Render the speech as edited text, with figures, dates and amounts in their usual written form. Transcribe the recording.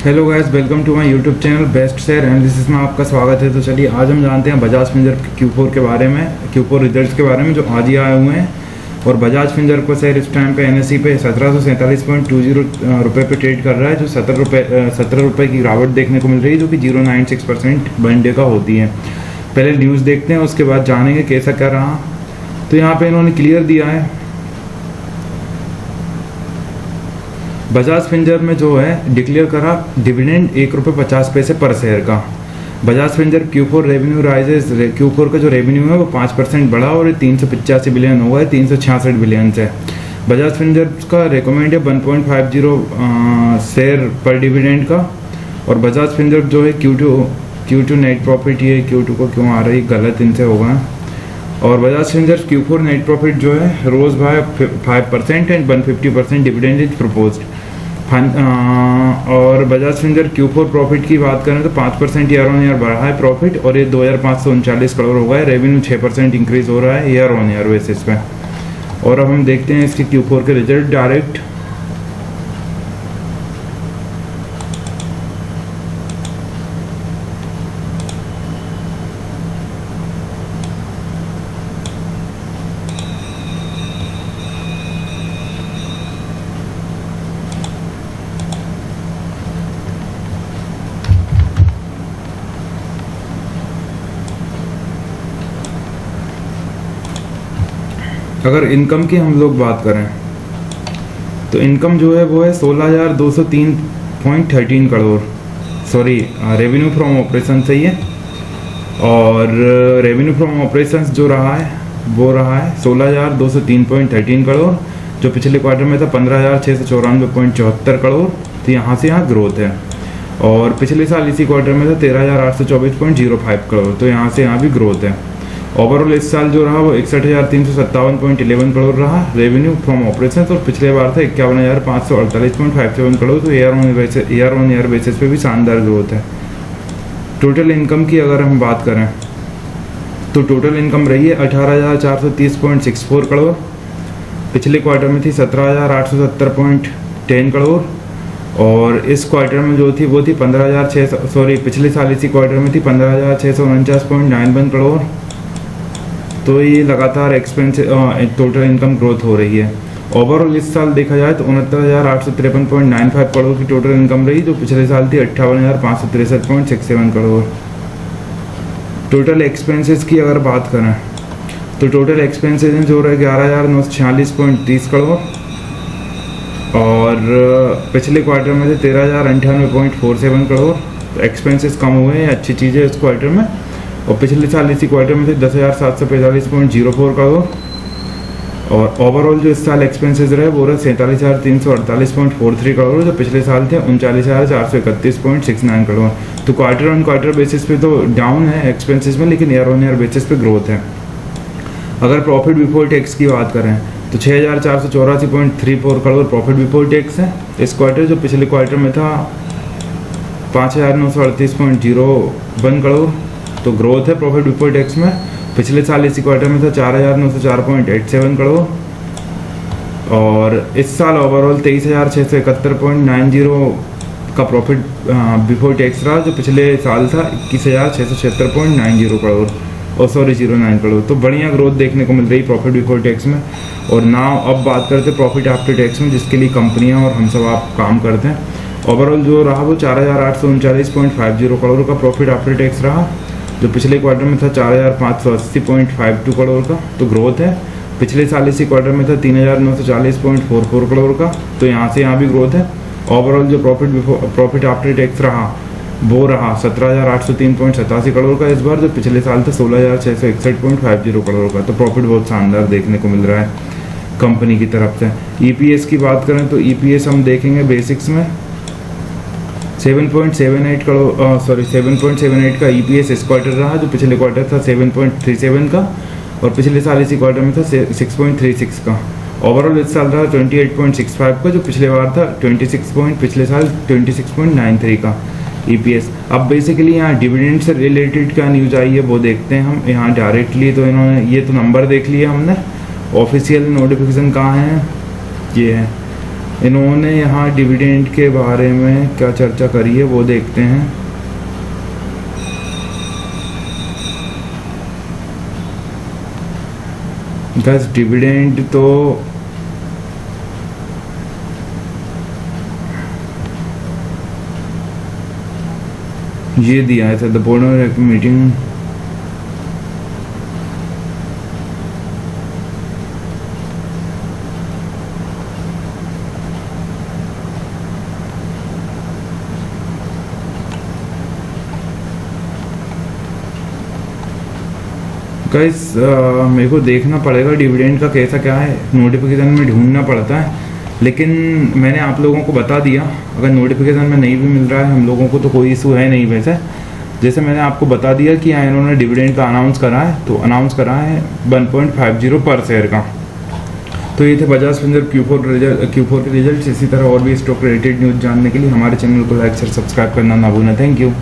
Hello guys, welcome to my YouTube channel best share analysis में आपका स्वागत है। तो चलिए आज हम जानते हैं बजाज फिंसर्व के Q4 के बारे में, Q4 रिजल्ट्स के बारे में जो आज ही आए हुए हैं। और बजाज फिंसर्व को शेयर इस टाइम पे NSE पे 1747.20 रुपये पे ट्रेड कर रहा है, जो 17 रुपये की गिरावट देखने को मिल रही है, जो कि 0.96% वन डे का होती है। पहले न्यूज़ देखते हैं, उसके बाद जानेंगे कैसा क्या रहा। तो यहाँ पर इन्होंने क्लियर दिया है, बजाज फिंसर्व में जो है डिक्लेयर करा डिविडेंड ₹1.50 पर शेयर का। Bajaj Finserv Q4 revenue rises, Q4 का जो रेवेन्यू है वो 5% बढ़ा और 385 बिलियन हुआ है 366 बिलियन से। बजाज फिंसर्व का रिकमेंड है 1.50 शेयर पर डिविडेंड का। और बजाज फिंसर्व जो है Q2 नेट प्रॉफिट, ये Q2 को क्यों आ रही गलत इनसे होगा। और Bajaj Finserv Q4 net profit जो है rose by 5% and 150% dividend is proposed. और बजाज फिंसर्व Q4 प्रॉफिट की बात करें तो 5% ईयर ऑन ईयर बढ़ा है प्रॉफिट, और ये 2539 करोड़ हो गए। रेवेन्यू 6% इंक्रीज हो रहा है ईयर ऑन ईयर बेसिस पे। और अब हम देखते हैं इसके Q4 के रिजल्ट डायरेक्ट। अगर इनकम की हम लोग बात करें तो इनकम जो है वो है 16,203.13 crore, sorry revenue from operation सही है। और रेवेन्यू फ्रॉम ऑपरेशंस जो रहा है वो रहा है 16,203.13 करोड़, जो पिछले क्वार्टर में था 15,694.74 करोड़। तो यहाँ से यहाँ ग्रोथ है। और पिछले साल इसी क्वार्टर में था 13,824.05 करोड़, तो यहाँ से यहाँ भी ग्रोथ है। ओवरऑल इस साल जो रहा वो 61,357.11 करोड़ रहा रेवेन्यू फ्रॉम ऑपरेशंस, और पिछले बार था 51,548.57 करोड़। तो ईयर ऑन ईयर बेसिस पे भी शानदार ग्रोथ है। टोटल इनकम की अगर हम बात करें तो टोटल इनकम रही है 18,430.64 करोड़। पिछले क्वार्टर में थी 17,870.10 करोड़। और इस क्वार्टर में जो थी वो थी पिछले साल इसी क्वार्टर में थी 15,649.91 करोड़। तो ये लगातार टोटल इनकम ग्रोथ हो रही है। ओवरऑल इस साल देखा जाए तो 69,853.95 करोड़ की टोटल इनकम रही, जो पिछले साल थी 58,563.67 करोड़। टोटल एक्सपेंसेस की अगर बात करें तो टोटल एक्सपेंसेस जो रहे 11,946.30 करोड़। और पिछले क्वार्टर में थे 13,098.47 करोड़। तो एक्सपेंसेस कम हुए हैं, अच्छी चीज़ है इस क्वार्टर में। और पिछले साल इसी क्वार्टर में थे 10,745.04 करोड़। और ओवरऑल जो इस साल एक्सपेंसेस रहे वो रहे 47,348.43 करोड़, जो पिछले साल थे 39,431.69 करोड़। तो क्वार्टर ऑन क्वार्टर बेसिस पे तो डाउन है एक्सपेंसेस में, लेकिन ईयर ऑन ईयर बेसिस पे ग्रोथ है। अगर प्रॉफिट बिफोर टैक्स की बात करें तो 6,484.34 करोड़ प्रॉफिट बिफोर टैक्स है इस क्वार्टर, जो पिछले क्वार्टर में था 5,938.01 करोड़। तो ग्रोथ है प्रॉफिट बिफोर टैक्स में। पिछले साल इसी क्वार्टर में था 4,904.87 करोड़। और इस साल ओवरऑल 23,671.90 का प्रॉफिट बिफोर टैक्स रहा, जो पिछले साल था 21,676.90 करोड़, और 09 करोड़। तो बढ़िया ग्रोथ देखने को मिल रही प्रॉफिट बिफोर टैक्स में। और नाउ अब बात करते हैं प्रॉफिट आफ्टर टैक्स में, जिसके लिए कंपनियां और हम सब आप काम करते हैं। ओवरऑल जो रहा वो 4,839.50 करोड़ का प्रॉफिट आफ्टर टैक्स रहा, जो पिछले क्वार्टर में था 4,580.52 करोड़ का। तो ग्रोथ है। पिछले साल इसी क्वार्टर में था 3,940.44 करोड़ का। तो यहाँ से यहाँ भी ग्रोथ है। ओवरऑल जो प्रॉफिट आफ्टर टैक्स रहा वो रहा 17,803.87 करोड़ का इस बार, जो पिछले साल था 16,661.50 करोड़ का। तो प्रॉफिट बहुत शानदार देखने को मिल रहा है कंपनी की तरफ से। EPS की बात करें तो EPS हम देखेंगे बेसिक्स में 7.78 का EPS इस क्वार्टर रहा, जो पिछले क्वार्टर था 7.37 का, और पिछले साल इसी क्वार्टर में था 6.36 का। ओवरऑल इस साल रहा 28.65 का, जो पिछले बार था पिछले साल 26.93 का EPS। अब बेसिकली यहाँ डिविडेंड से रिलेटेड क्या न्यूज़ आई है वो देखते हैं हम यहाँ डायरेक्टली। तो इन्होंने ये तो नंबर देख लिया हमने, ऑफिशियल नोटिफिकेशन कहाँ है, ये है इन्होंने यहाँ डिविडेंड के बारे में क्या चर्चा करी है वो देखते हैं। बस डिविडेंड तो ये दिया है the board of meeting. Guys मेरे को देखना पड़ेगा डिविडेंड का कैसा क्या है, नोटिफिकेशन में ढूंढना पड़ता है, लेकिन मैंने आप लोगों को बता दिया। अगर नोटिफिकेशन में नहीं भी मिल रहा है हम लोगों को तो कोई इशू है नहीं। वैसे जैसे मैंने आपको बता दिया कि यहाँ इन्होंने डिविडेंड का अनाउंस करा है, तो अनाउंस करा है 1.50 पर शेयर का। तो ये थे बजाज फिनसर्व Q4 के रिजल्ट। इसी तरह और भी स्टॉक रिलेटेड न्यूज़ जानने के लिए हमारे चैनल को लाइक शेयर सब्सक्राइब करना ना भूलना। Thank you.